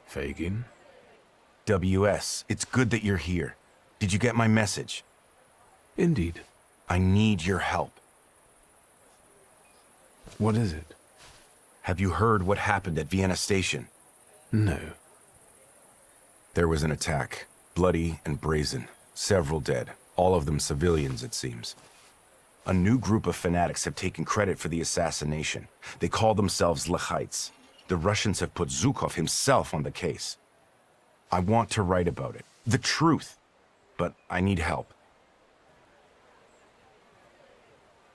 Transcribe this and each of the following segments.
Fagin? WS, it's good that you're here. Did you get my message? Indeed. I need your help. What is it? Have you heard what happened at Vienna Station? No. There was an attack. Bloody and brazen. Several dead. All of them civilians, it seems. A new group of fanatics have taken credit for the assassination. They call themselves Lechites. The Russians have put Zhukov himself on the case. I want to write about it. The truth. But I need help.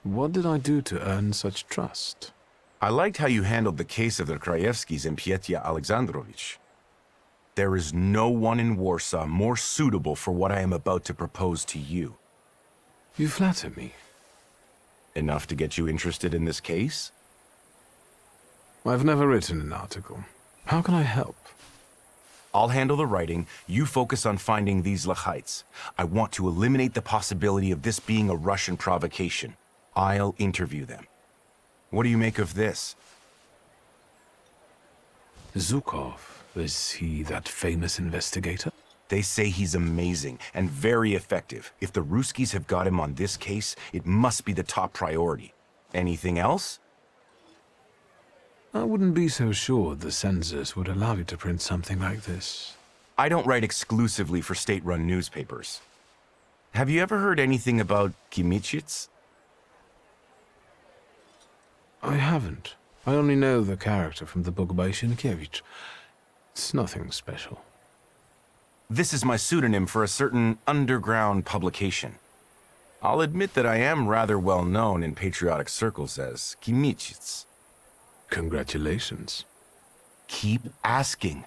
What did I do to earn such trust? I liked how you handled the case of the Krajewskis and Pietia Alexandrovich. There is no one in Warsaw more suitable for what I am about to propose to you. You flatter me. Enough to get you interested in this case? I've never written an article. How can I help? I'll handle the writing. You focus on finding these Lechites. I want to eliminate the possibility of this being a Russian provocation. I'll interview them. What do you make of this? Zhukov, is he that famous investigator? They say he's amazing and very effective. If the Ruskies have got him on this case, it must be the top priority. Anything else? I wouldn't be so sure the censors would allow you to print something like this. I don't write exclusively for state-run newspapers. Have you ever heard anything about Kimichits? I haven't. I only know the character from the book by Sienkiewicz. It's nothing special. This is my pseudonym for a certain underground publication. I'll admit that I am rather well known in patriotic circles as Kimichits. Congratulations. Keep asking.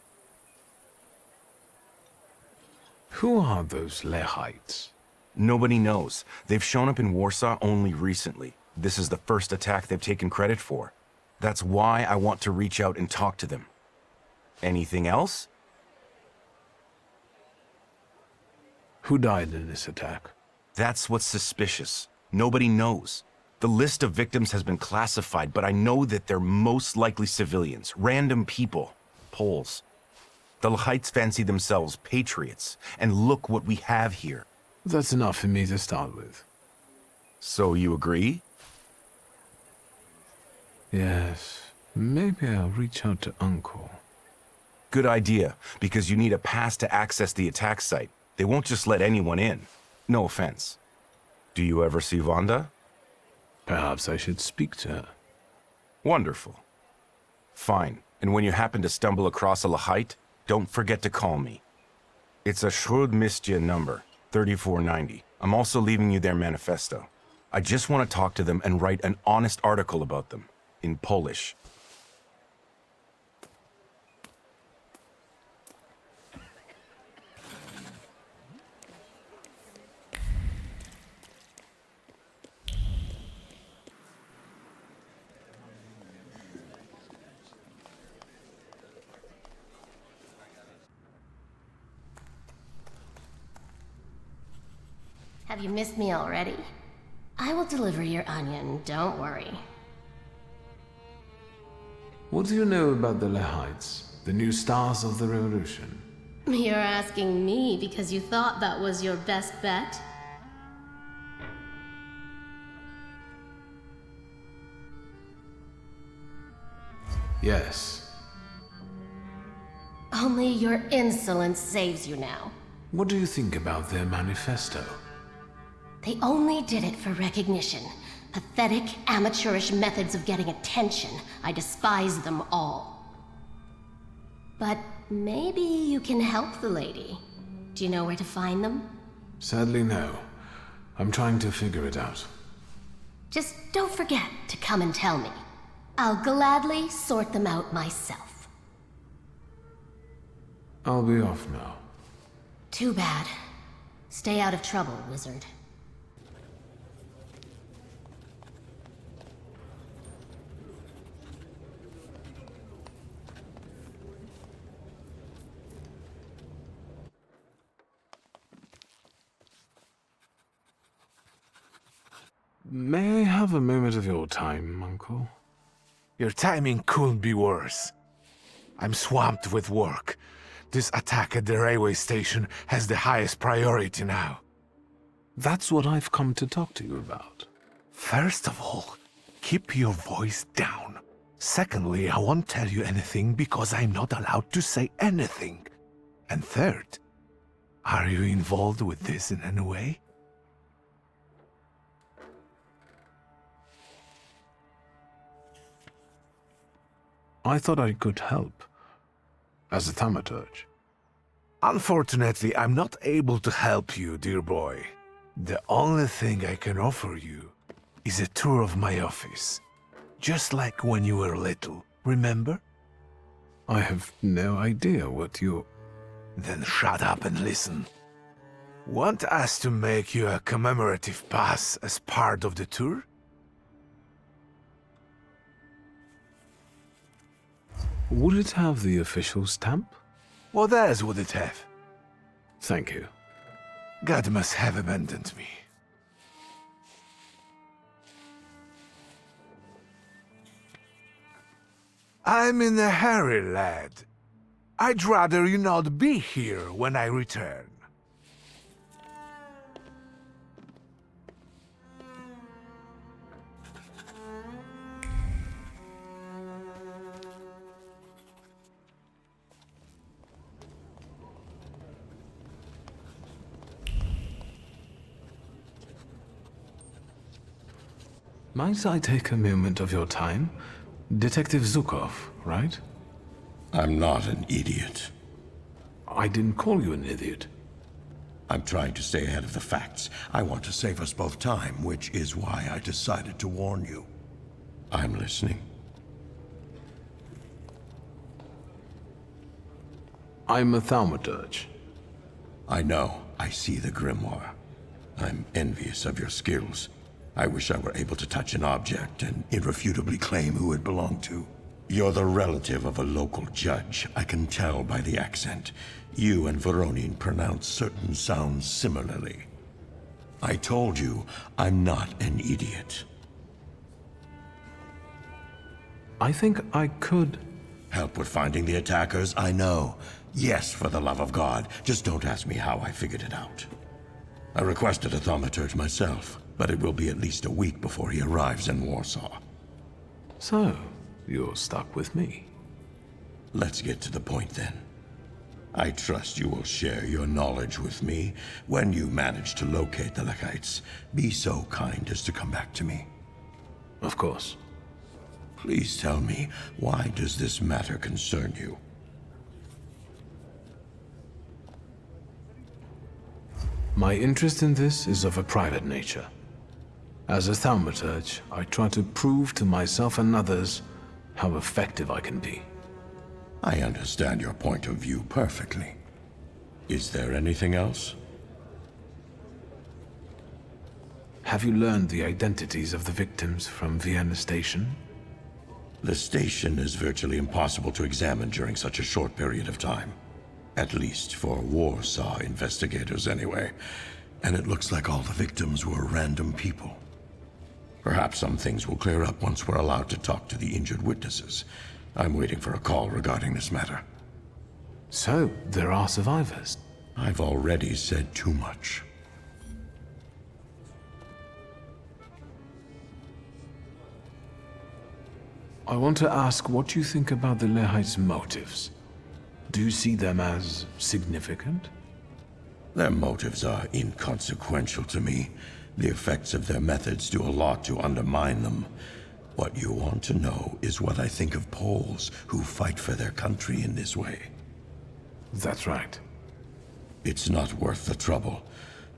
Who are those Lechites? Nobody knows. They've shown up in Warsaw only recently. This is the first attack they've taken credit for. That's why I want to reach out and talk to them. Anything else? Who died in this attack? That's what's suspicious. Nobody knows. The list of victims has been classified, but I know that they're most likely civilians, random people, Poles. The Lechites fancy themselves patriots, and look what we have here. That's enough for me to start with. So you agree? Yes, maybe I'll reach out to Uncle. Good idea, because you need a pass to access the attack site. They won't just let anyone in. No offense. Do you ever see Wanda? Perhaps I should speak to her. Wonderful. Fine. And when you happen to stumble across a Lechite, don't forget to call me. It's a Śródmieście number, 3490. I'm also leaving you their manifesto. I just want to talk to them and write an honest article about them, in Polish. Have you missed me already? I will deliver your onion, don't worry. What do you know about the Lechites, the new stars of the revolution? You're asking me because you thought that was your best bet? Yes. Only your insolence saves you now. What do you think about their manifesto? They only did it for recognition. Pathetic, amateurish methods of getting attention. I despise them all. But maybe you can help the lady. Do you know where to find them? Sadly, no. I'm trying to figure it out. Just don't forget to come and tell me. I'll gladly sort them out myself. I'll be off now. Too bad. Stay out of trouble, wizard. May I have a moment of your time, Uncle? Your timing couldn't be worse. I'm swamped with work. This attack at the railway station has the highest priority now. That's what I've come to talk to you about. First of all, keep your voice down. Secondly, I won't tell you anything because I'm not allowed to say anything. And third, are you involved with this in any way? I thought I could help. As a Thaumaturge. Unfortunately, I'm not able to help you, dear boy. The only thing I can offer you is a tour of my office. Just like when you were little, remember? I have no idea what you're... Then shut up and listen. Want us to make you a commemorative pass as part of the tour? Would it have the official stamp? What else would it have? Thank you. God must have abandoned me. I'm in a hurry, lad. I'd rather you not be here when I return. Might I take a moment of your time? Detective Zukov, right? I'm not an idiot. I didn't call you an idiot. I'm trying to stay ahead of the facts. I want to save us both time, which is why I decided to warn you. I'm listening. I'm a Thaumaturge. I know. I see the grimoire. I'm envious of your skills. I wish I were able to touch an object and irrefutably claim who it belonged to. You're the relative of a local judge. I can tell by the accent. You and Voronine pronounce certain sounds similarly. I told you, I'm not an idiot. I think I could... Help with finding the attackers? I know. Yes, for the love of God. Just don't ask me how I figured it out. I requested a thaumaturge myself, but it will be at least a week before he arrives in Warsaw. So, you're stuck with me. Let's get to the point then. I trust you will share your knowledge with me. When you manage to locate the Lekites, be so kind as to come back to me. Of course. Please tell me, why does this matter concern you? My interest in this is of a private nature. As a Thaumaturge, I try to prove to myself and others how effective I can be. I understand your point of view perfectly. Is there anything else? Have you learned the identities of the victims from Vienna Station? The station is virtually impossible to examine during such a short period of time. At least for Warsaw investigators anyway. And it looks like all the victims were random people. Perhaps some things will clear up once we're allowed to talk to the injured witnesses. I'm waiting for a call regarding this matter. So, there are survivors. I've already said too much. I want to ask what you think about the Lehites' motives. Do you see them as significant? Their motives are inconsequential to me. The effects of their methods do a lot to undermine them. What you want to know is what I think of Poles who fight for their country in this way. That's right. It's not worth the trouble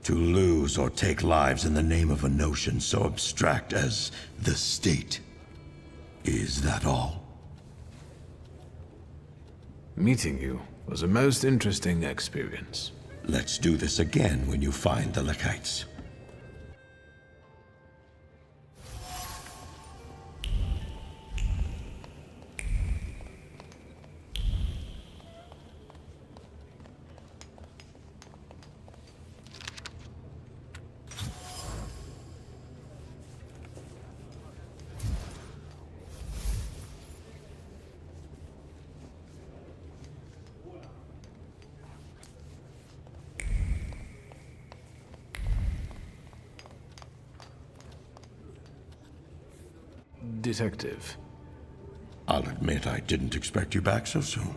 to lose or take lives in the name of a notion so abstract as the state. Is that all? Meeting you was a most interesting experience. Let's do this again when you find the Lekites. detective. I'll admit I didn't expect you back so soon.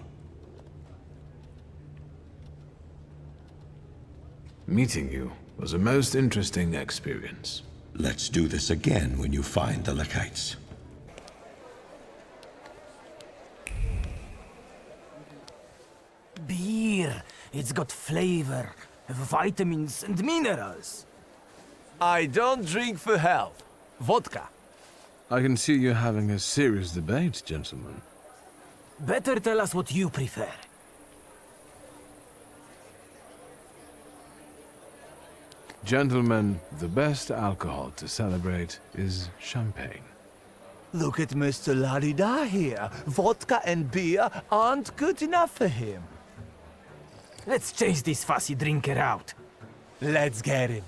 Meeting you was a most interesting experience. Let's do this again when you find the Lekites. Beer. It's got flavor, vitamins and minerals. I don't drink for health. Vodka. I can see you having a serious debate, gentlemen. Better tell us what you prefer. Gentlemen, the best alcohol to celebrate is champagne. Look at Mr. La-di-da here. Vodka and beer aren't good enough for him. Let's chase this fussy drinker out. Let's get him.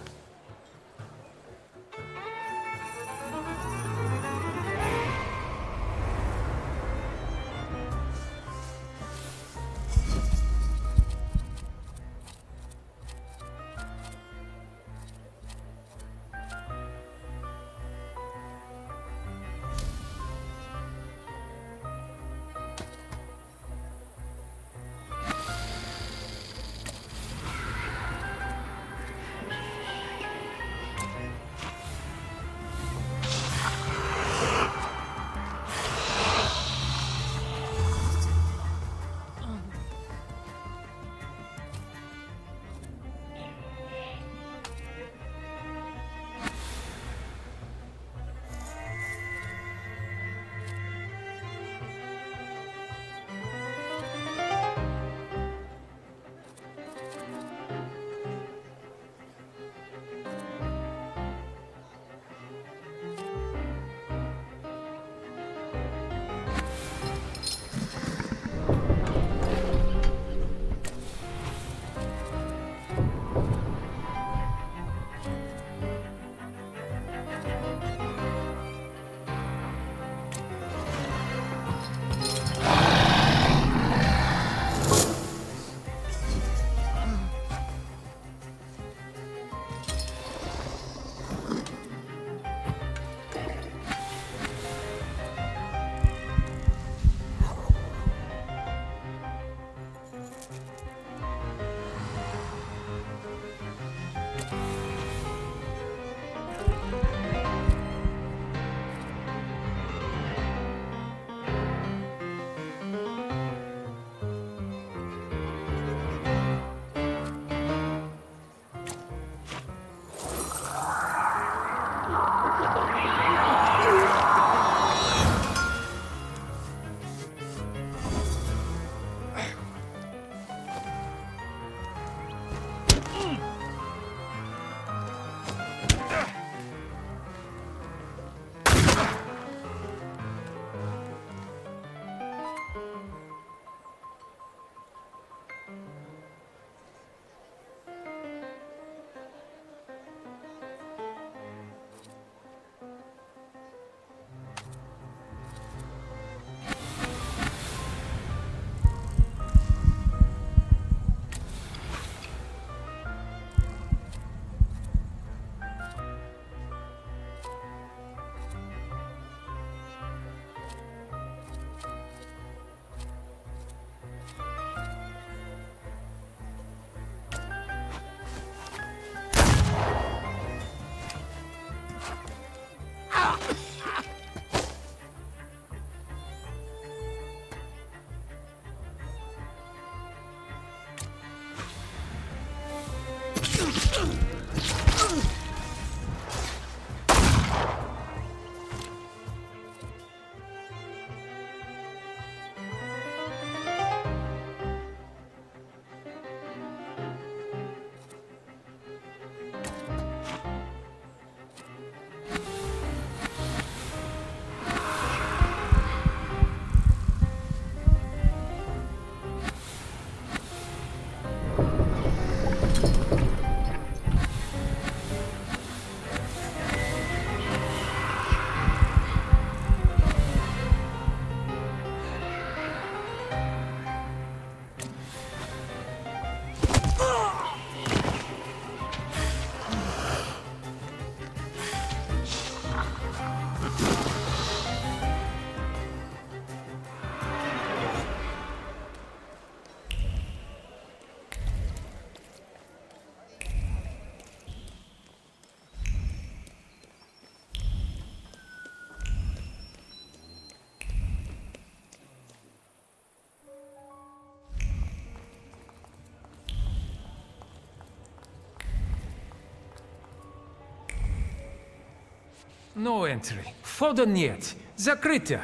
No entry. Wchodu niet. Zakryte.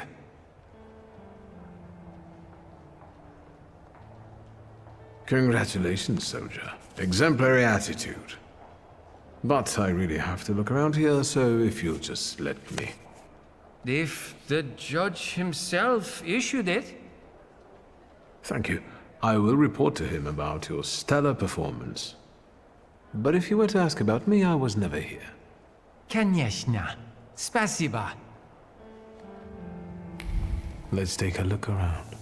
Congratulations, soldier. Exemplary attitude. But I really have to look around here, so if you'll just let me. If the judge himself issued it. Thank you. I will report to him about your stellar performance. But if you were to ask about me, I was never here. Конечно. Spasiba. Let's take a look around.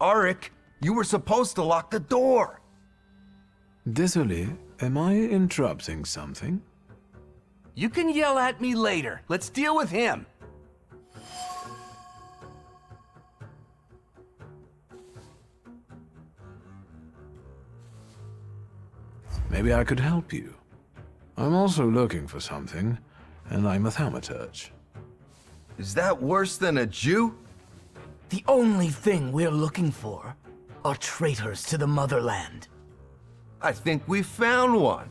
Auric, you were supposed to lock the door. Désolé, am I interrupting something? You can yell at me later. Let's deal with him. Maybe I could help you. I'm also looking for something, and I'm a Thaumaturge. Is that worse than a Jew? The only thing we're looking for are traitors to the motherland. I think we found one.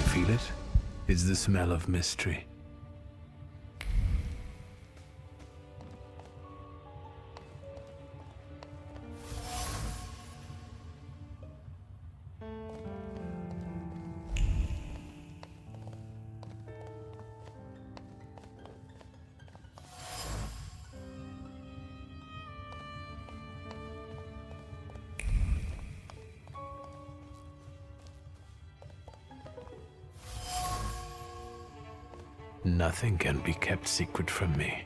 Feel it? It's the smell of mystery. Nothing can be kept secret from me.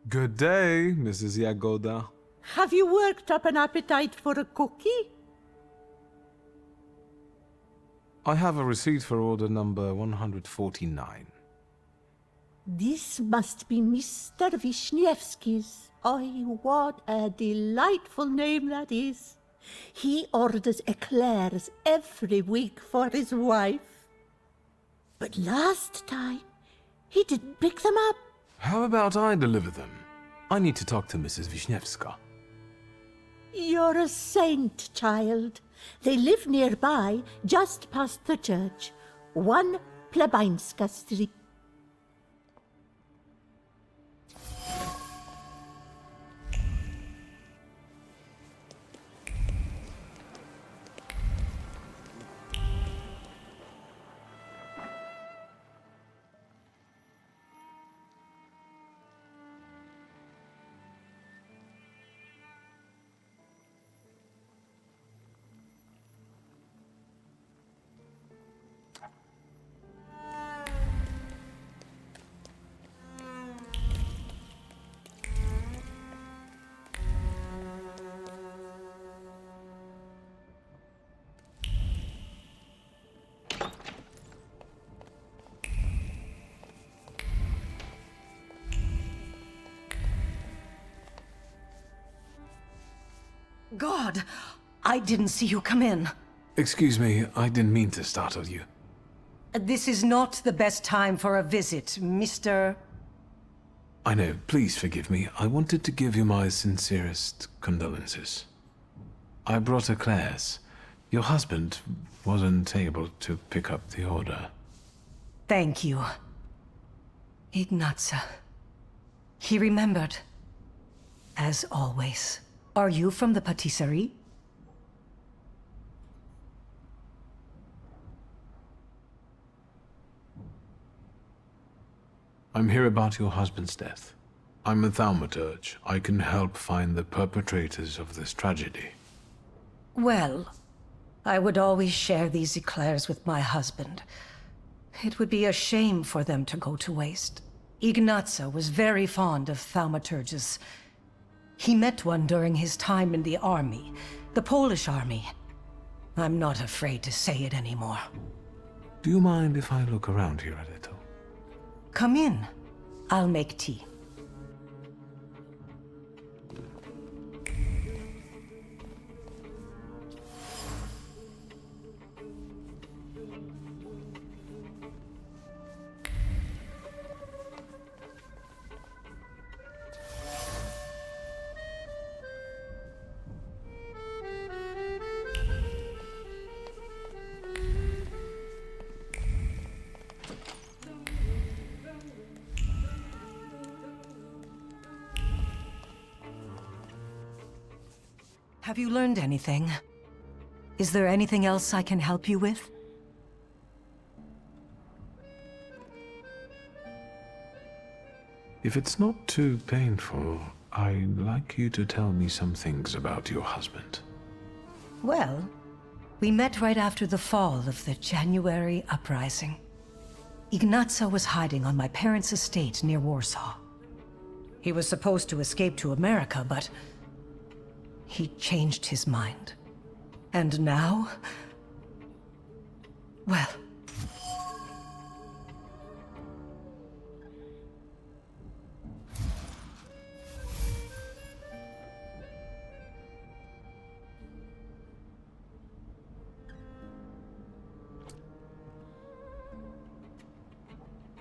Good day, Mrs. Yagoda. Have you worked up an appetite for a cookie? I have a receipt for order number 149. This must be Mr. Wisniewski's. Oh, what a delightful name that is. He orders eclairs every week for his wife. But last time, he didn't pick them up. How about I deliver them? I need to talk to Mrs. Wisniewska. You're a saint, child. They live nearby, just past the church. 1 Plebańska Street. God, I didn't see you come in. Excuse me, I didn't mean to startle you. This is not the best time for a visit, Mr. I know, please forgive me. I wanted to give you my sincerest condolences. I brought eclairs. Your husband wasn't able to pick up the order. Thank you. Ignatza. He remembered. As always. Are you from the patisserie? I'm here about your husband's death. I'm a Thaumaturge. I can help find the perpetrators of this tragedy. Well, I would always share these eclairs with my husband. It would be a shame for them to go to waste. Ignatza was very fond of Thaumaturges. He met one during his time in the army, the Polish army. I'm not afraid to say it anymore. Do you mind if I look around here a little? Come in. I'll make tea. Have you learned anything? Is there anything else I can help you with? If it's not too painful, I'd like you to tell me some things about your husband. Well, we met right after the fall of the January uprising. Ignatza was hiding on my parents' estate near Warsaw. He was supposed to escape to America, but he changed his mind. And now, well,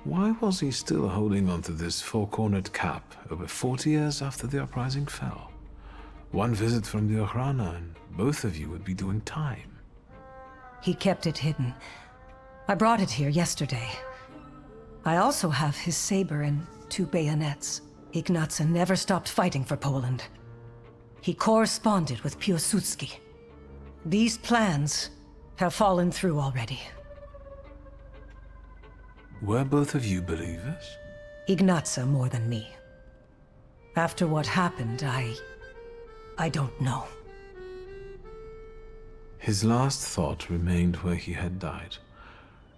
why was he still holding on to this four-cornered cap over 40 years after the uprising fell? One visit from the Ochrana and both of you would be doing time. he kept it hidden. I brought it here yesterday. I also have his saber and 2 bayonets. Ignatza never stopped fighting for Poland. He corresponded with Piłsudski. These plans have fallen through already. Were both of you believers? Ignatza more than me. After what happened, I don't know. His last thought remained where he had died.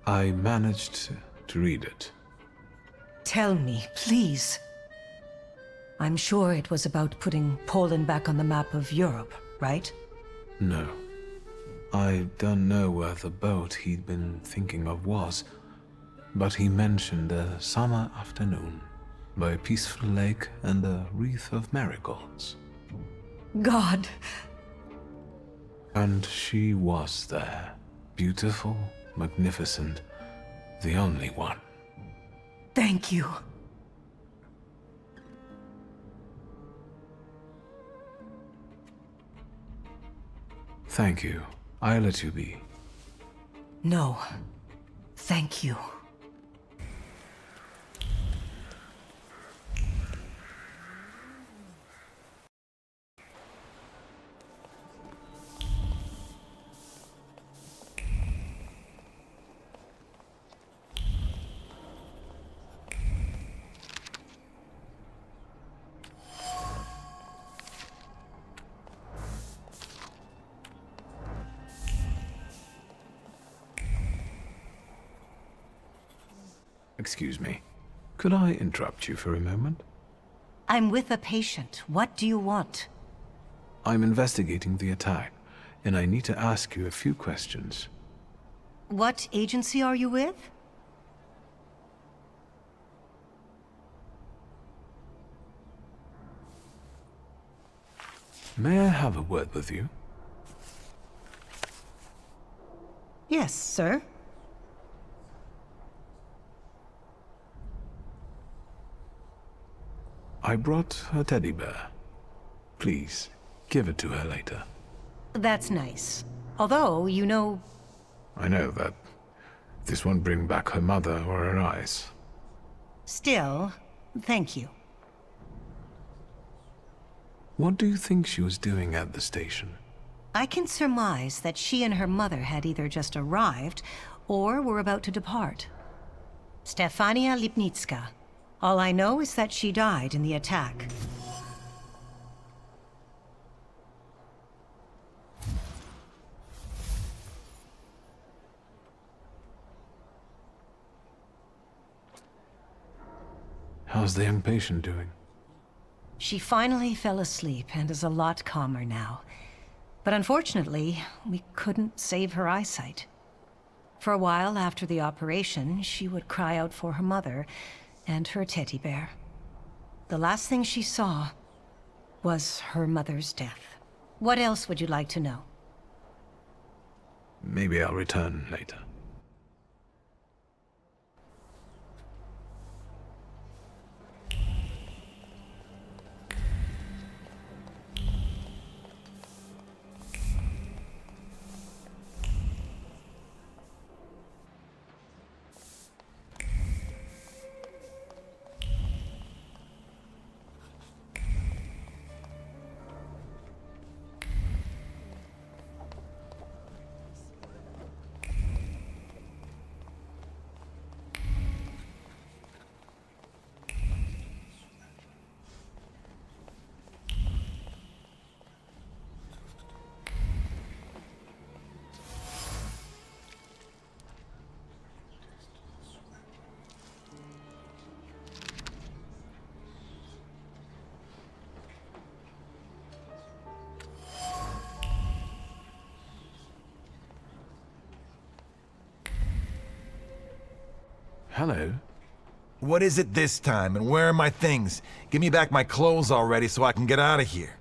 I managed to read it. Tell me, please. I'm sure it was about putting Poland back on the map of Europe, right? No. I don't know where the boat he'd been thinking of was, but he mentioned a summer afternoon by a peaceful lake and a wreath of marigolds. God. And she was there. Beautiful, magnificent, the only one. Thank you. Thank you. I'll let you be. No. Thank you. Excuse me. Could I interrupt you for a moment? I'm with a patient. What do you want? I'm investigating the attack, and I need to ask you a few questions. What agency are you with? May I have a word with you? Yes, sir. I brought a teddy bear. Please, give it to her later. That's nice. Although, you know... I know that this won't bring back her mother or her eyes. Still, thank you. What do you think she was doing at the station? I can surmise that she and her mother had either just arrived or were about to depart. Stefania Lipnitska. All I know is that she died in the attack. How's the young patient doing? She finally fell asleep and is a lot calmer now. But unfortunately, we couldn't save her eyesight. For a while after the operation, she would cry out for her mother and her teddy bear. The last thing she saw was her mother's death. What else would you like to know? Maybe I'll return later. Hello. What is it this time, and where are my things? Give me back my clothes already so I can get out of here.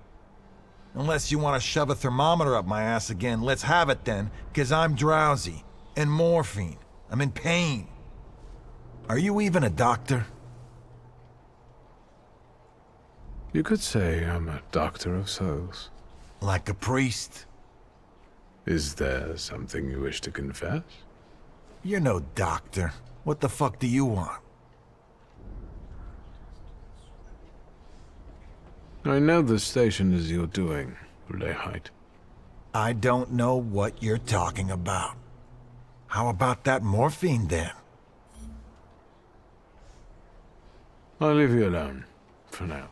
Unless you want to shove a thermometer up my ass again, let's have it then, because I'm drowsy. And morphine. I'm in pain. Are you even a doctor? You could say I'm a doctor of souls. Like a priest? Is there something you wish to confess? You're no doctor. What the fuck do you want? I know the station is your doing, Lehite. I don't know what you're talking about. How about that morphine then? I'll leave you alone, for now.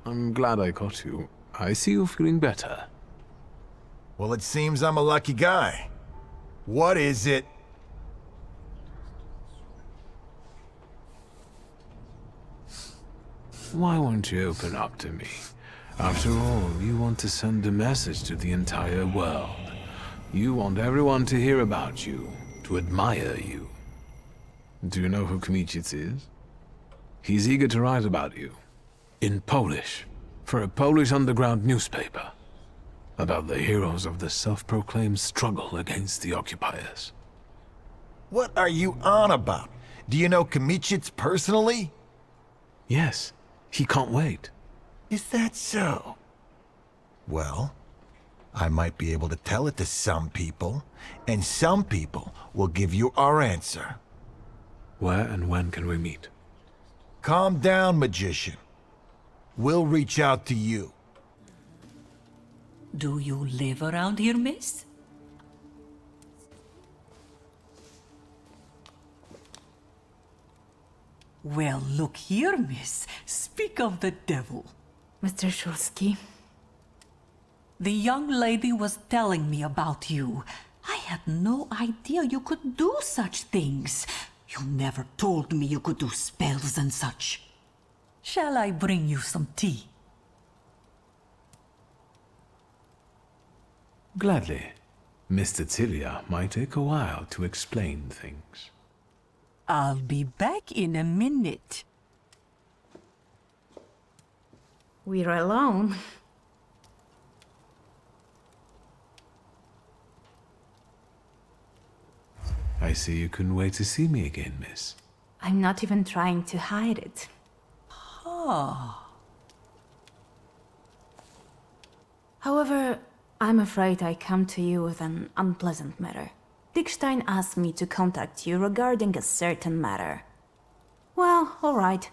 I'm glad I caught you. I see you're feeling better. Well, it seems I'm a lucky guy. What is it? Why won't you open up to me? After all, you want to send a message to the entire world. You want everyone to hear about you, to admire you. Do you know who Kmicic is? He's eager to write about you. In Polish, for a Polish underground newspaper, about the heroes of the self-proclaimed struggle against the occupiers. What are you on about? Do you know Kmicic personally? Yes, he can't wait. Is that so? Well, I might be able to tell it to some people, and some people will give you our answer. Where and when can we meet? Calm down, magician. We'll reach out to you. Do you live around here, miss? Well, look here, miss. Speak of the devil. Mr. Shulsky. The young lady was telling me about you. I had no idea you could do such things. You never told me you could do spells and such. Shall I bring you some tea? Gladly. Mr. Tilia might take a while to explain things. I'll be back in a minute. We're alone. I see you couldn't wait to see me again, miss. I'm not even trying to hide it. Ah. However, I'm afraid I come to you with an unpleasant matter. Dickstein asked me to contact you regarding a certain matter. Well, all right.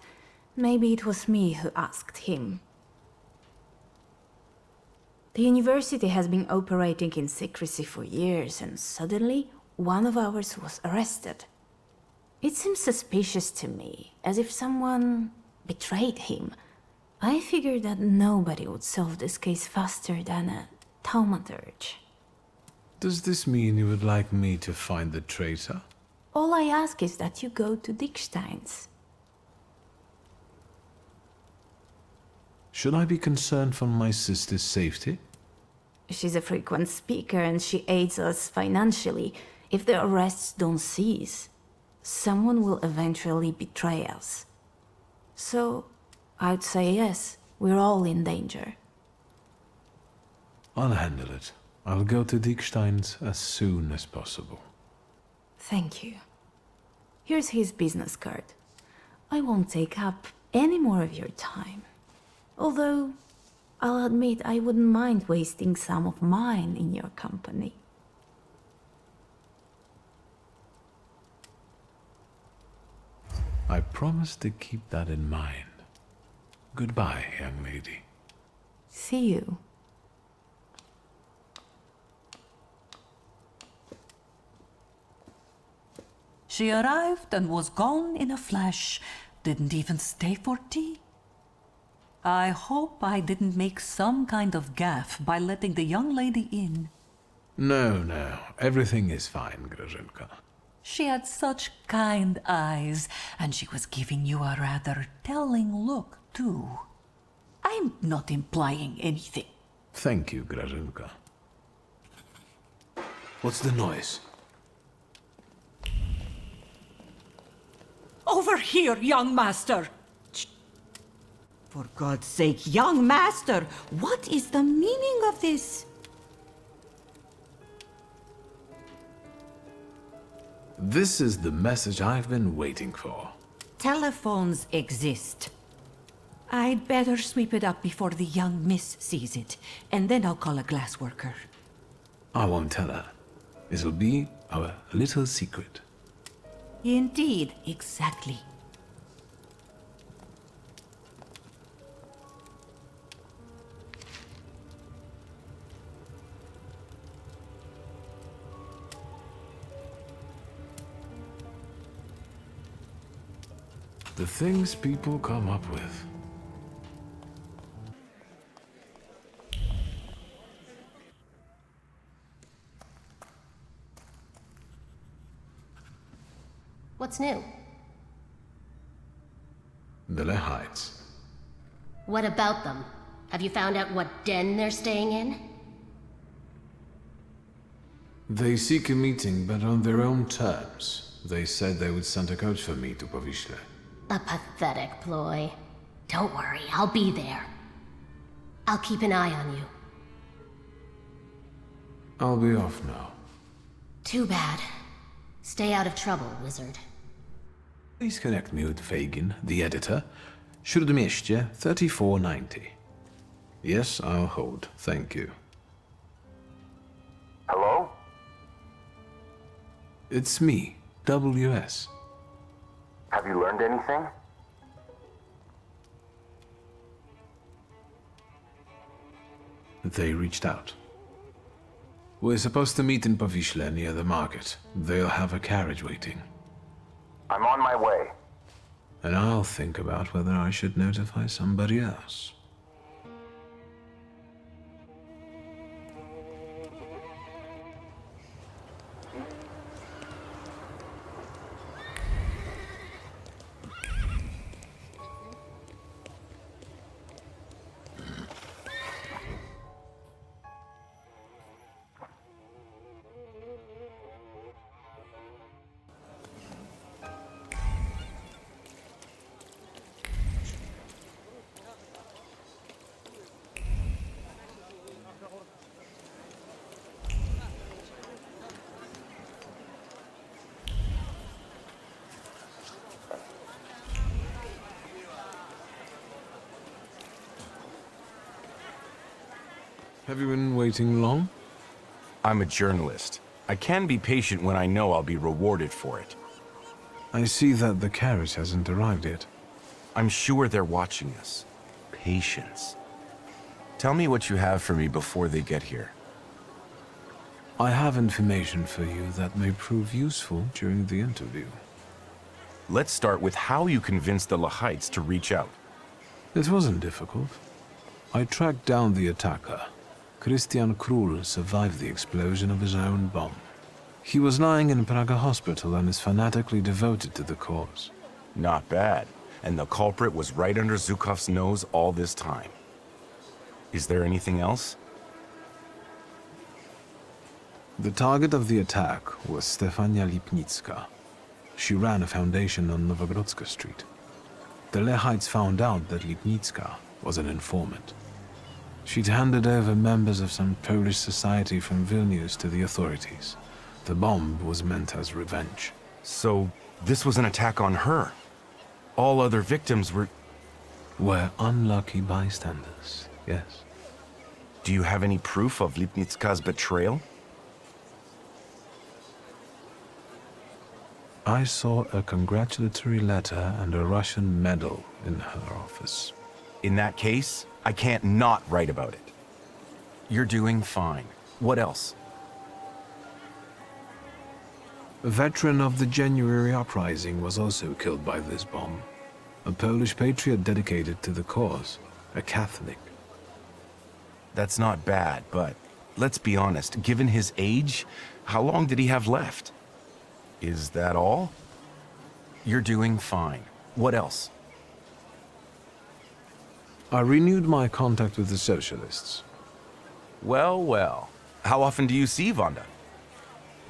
Maybe it was me who asked him. The university has been operating in secrecy for years, and suddenly, one of ours was arrested. It seems suspicious to me, as if someone betrayed him. I figured that nobody would solve this case faster than a Thaumaturge. Does this mean you would like me to find the traitor? All I ask is that you go to Dickstein's. Should I be concerned for my sister's safety? She's a frequent speaker and she aids us financially. If the arrests don't cease, someone will eventually betray us. So, I'd say yes, we're all in danger. I'll handle it. I'll go to Dickstein's as soon as possible. Thank you. Here's his business card. I won't take up any more of your time. Although, I'll admit I wouldn't mind wasting some of mine in your company. I promise to keep that in mind. Goodbye, young lady. See you. She arrived and was gone in a flash. Didn't even stay for tea. I hope I didn't make some kind of gaffe by letting the young lady in. No. Everything is fine, Grażynka. She had such kind eyes, and she was giving you a rather telling look, too. I'm not implying anything. Thank you, Grażynka. What's the noise? Over here, young master! For God's sake, young master, what is the meaning of this? This is the message I've been waiting for. Telephones exist. I'd better sweep it up before the young miss sees it, and then I'll call a glassworker. I won't tell her. It'll be our little secret. Indeed, exactly. The things people come up with. What's new? The Lehites. What about them? Have you found out what den they're staying in? They seek a meeting, but on their own terms. They said they would send a coach for me to Powiśle. A pathetic ploy. Don't worry, I'll be there. I'll keep an eye on you. I'll be off now. Too bad. Stay out of trouble, wizard. Please connect me with Fagin, the editor. Śródmieście 3490. Yes, I'll hold. Thank you. Hello? It's me, WS. Have you learned anything? They reached out. We're supposed to meet in Powiśle near the market. They'll have a carriage waiting. I'm on my way. And I'll think about whether I should notify somebody else. Have you been waiting long? I'm a journalist. I can be patient when I know I'll be rewarded for it. I see that the carriage hasn't arrived yet. I'm sure they're watching us. Patience. Tell me what you have for me before they get here. I have information for you that may prove useful during the interview. Let's start with how you convinced the Lahites to reach out. It wasn't difficult. I tracked down the attacker. Christian Krull survived the explosion of his own bomb. He was lying in Praga hospital and is fanatically devoted to the cause. Not bad. And the culprit was right under Zhukov's nose all this time. Is there anything else? The target of the attack was Stefania Lipnicka. She ran a foundation on Nowogrodzka Street. The Lehites found out that Lipnicka was an informant. She'd handed over members of some Polish society from Vilnius to the authorities. The bomb was meant as revenge. So, this was an attack on her? All other victims were unlucky bystanders, yes. Do you have any proof of Lipnicka's betrayal? I saw a congratulatory letter and a Russian medal in her office. In that case, I can't not write about it. You're doing fine. What else? A veteran of the January uprising was also killed by this bomb. A Polish patriot dedicated to the cause, a Catholic. That's not bad, but let's be honest, given his age, how long did he have left? Is that all? You're doing fine. What else? I renewed my contact with the socialists. Well, well. How often do you see Wanda?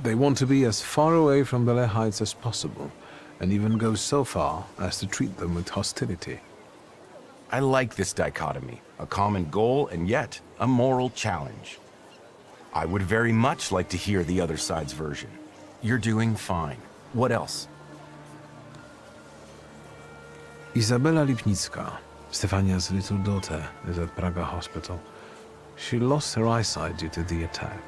They want to be as far away from the Lehites as possible, and even go so far as to treat them with hostility. I like this dichotomy. A common goal and yet a moral challenge. I would very much like to hear the other side's version. You're doing fine. What else? Izabela Lipnicka, Stefania's little daughter, is at Praga hospital. She lost her eyesight due to the attack.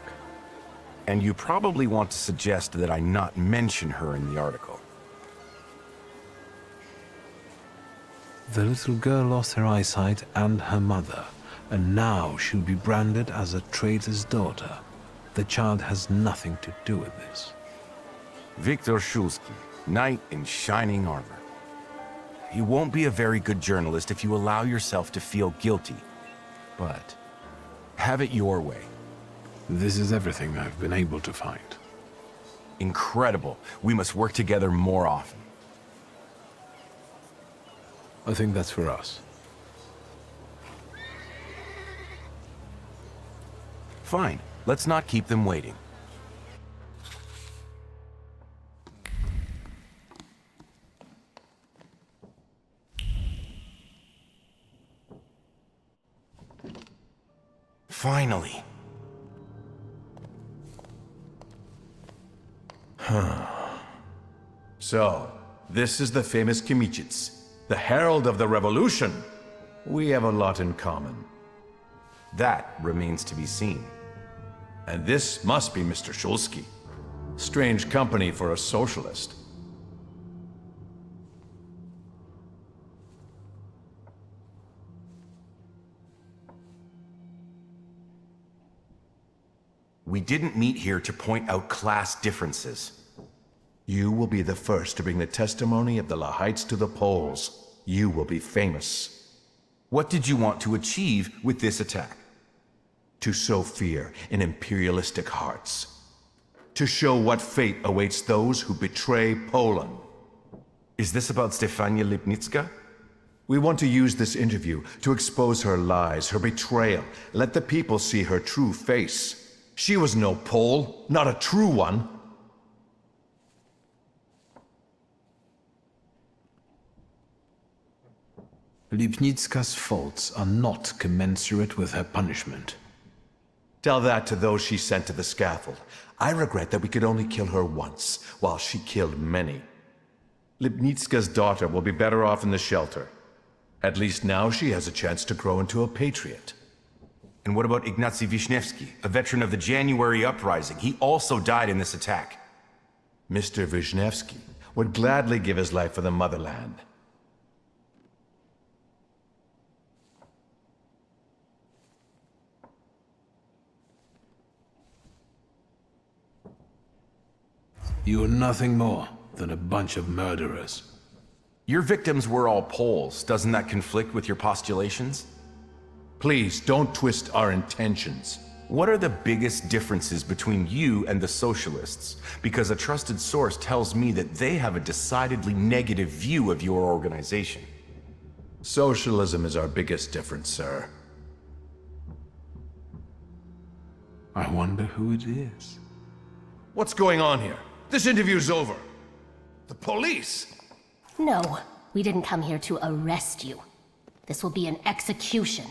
And you probably want to suggest that I not mention her in the article. The little girl lost her eyesight and her mother, and now she'll be branded as a traitor's daughter. The child has nothing to do with this. Viktor Shulsky, knight in shining armor. You won't be a very good journalist if you allow yourself to feel guilty. But have it your way. This is everything I've been able to find. Incredible. We must work together more often. I think that's for us. Fine. Let's not keep them waiting. Finally. So, this is the famous Kimichits, the herald of the revolution. We have a lot in common. That remains to be seen. And this must be Mr. Shulsky. Strange company for a socialist. We didn't meet here to point out class differences. You will be the first to bring the testimony of the Lahites to the polls. You will be famous. What did you want to achieve with this attack? To sow fear in imperialistic hearts. To show what fate awaits those who betray Poland. Is this about Stefania Lipnicka? We want to use this interview to expose her lies, her betrayal. Let the people see her true face. She was no Pole, not a true one. Lipnicka's faults are not commensurate with her punishment. Tell that to those she sent to the scaffold. I regret that we could only kill her once, while she killed many. Lipnicka's daughter will be better off in the shelter. At least now she has a chance to grow into a patriot. And what about Ignacy Wisniewski, a veteran of the January uprising? He also died in this attack. Mr. Wisniewski would gladly give his life for the motherland. You are nothing more than a bunch of murderers. Your victims were all Poles. Doesn't that conflict with your postulations? Please, don't twist our intentions. What are the biggest differences between you and the Socialists? Because a trusted source tells me that they have a decidedly negative view of your organization. Socialism is our biggest difference, sir. I wonder who it is. What's going on here? This interview's over. The police! No, we didn't come here to arrest you. This will be an execution.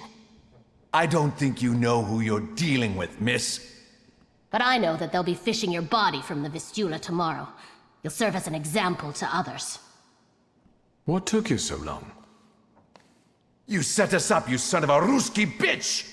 I don't think you know who you're dealing with, miss. But I know that they'll be fishing your body from the Vistula tomorrow. You'll serve as an example to others. What took you so long? You set us up, you son of a Ruski bitch!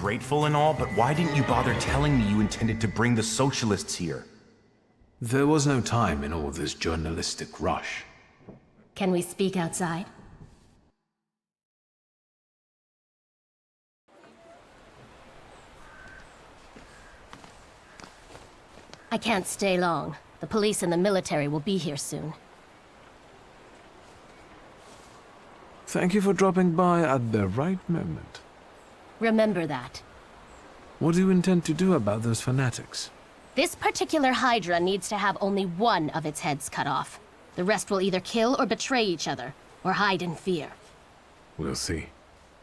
grateful and all, but why didn't you bother telling me you intended to bring the socialists here? There was no time in all this journalistic rush. Can we speak outside? I can't stay long. The police and the military will be here soon. Thank you for dropping by at the right moment. Remember that. What do you intend to do about those fanatics? This particular Hydra needs to have only one of its heads cut off. The rest will either kill or betray each other, or hide in fear. We'll see.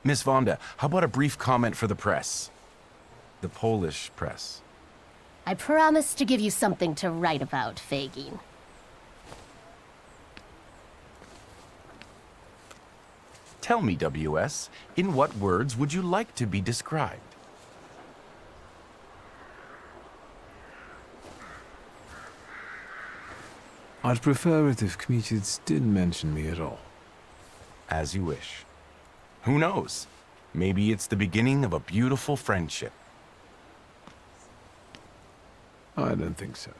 Miss Vonda, how about a brief comment for the press? The Polish press. I promise to give you something to write about, Fagin. Tell me, WS, in what words would you like to be described? I'd prefer it if Kmicic didn't mention me at all. As you wish. Who knows? Maybe it's the beginning of a beautiful friendship. I don't think so.